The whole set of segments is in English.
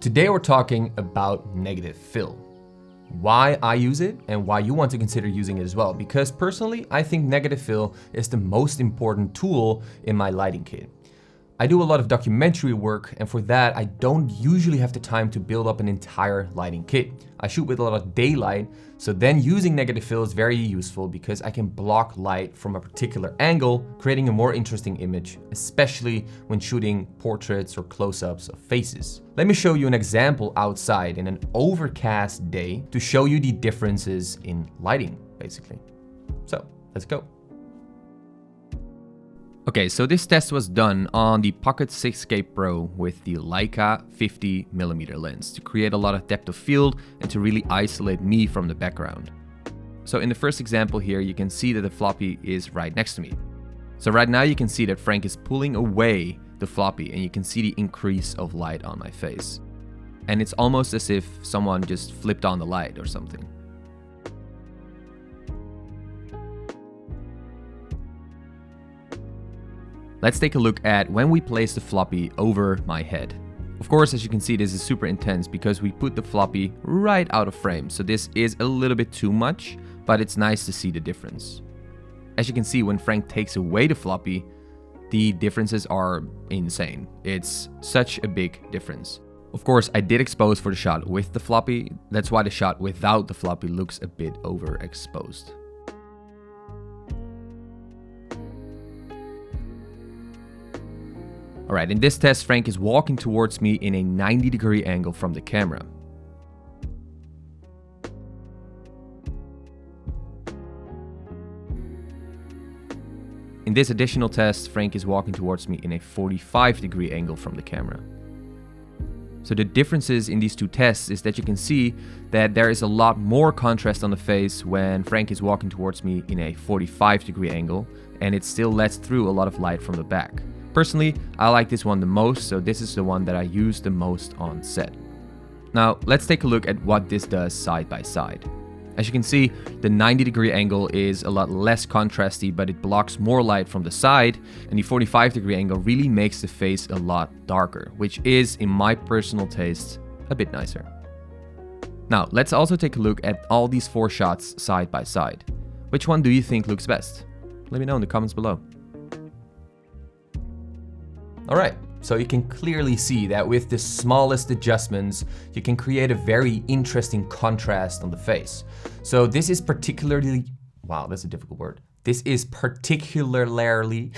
Today we're talking about negative fill. Why I use it and why you want to consider using it as well. Because personally, I think negative fill is the most important tool in my lighting kit. I do a lot of documentary work, and for that I don't usually have the time to build up an entire lighting kit. I shoot with a lot of daylight, so then using negative fill is very useful because I can block light from a particular angle, creating a more interesting image, especially when shooting portraits or close-ups of faces. Let me show you an example outside in an overcast day to show you the differences in lighting, basically. So, let's go. Okay, so this test was done on the Pocket 6K Pro with the Leica 50mm lens to create a lot of depth of field and to really isolate me from the background. So in the first example here, you can see that the floppy is right next to me. So right now you can see that Frank is pulling away the floppy and you can see the increase of light on my face. And it's almost as if someone just flipped on the light or something. Let's take a look at when we place the floppy over my head. Of course, as you can see, this is super intense because we put the floppy right out of frame. So this is a little bit too much, but it's nice to see the difference. As you can see, when Frank takes away the floppy, the differences are insane. It's such a big difference. Of course, I did expose for the shot with the floppy. That's why the shot without the floppy looks a bit overexposed. Alright, in this test, Frank is walking towards me in a 90-degree angle from the camera. In this additional test, Frank is walking towards me in a 45-degree angle from the camera. So the differences in these two tests is that you can see that there is a lot more contrast on the face when Frank is walking towards me in a 45-degree angle, and it still lets through a lot of light from the back. Personally, I like this one the most, so this is the one that I use the most on set. Now, let's take a look at what this does side by side. As you can see, the 90-degree angle is a lot less contrasty, but it blocks more light from the side, and the 45-degree angle really makes the face a lot darker, which is, in my personal taste, a bit nicer. Now, let's also take a look at all these 4 shots side by side. Which one do you think looks best? Let me know in the comments below. Alright, so you can clearly see that with the smallest adjustments, you can create a very interesting contrast on the face. So this is particularly, wow, that's a difficult word. This is particularly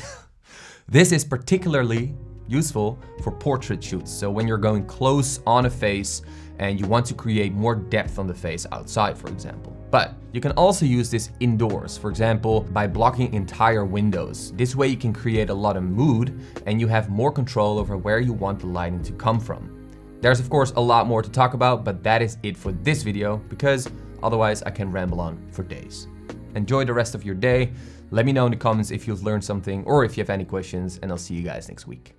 useful for portrait shoots. So when you're going close on a face and you want to create more depth on the face outside, for example. But you can also use this indoors, for example, by blocking entire windows. This way you can create a lot of mood and you have more control over where you want the lighting to come from. There's of course a lot more to talk about, but that is it for this video because otherwise I can ramble on for days. Enjoy the rest of your day. Let me know in the comments if you've learned something or if you have any questions, and I'll see you guys next week.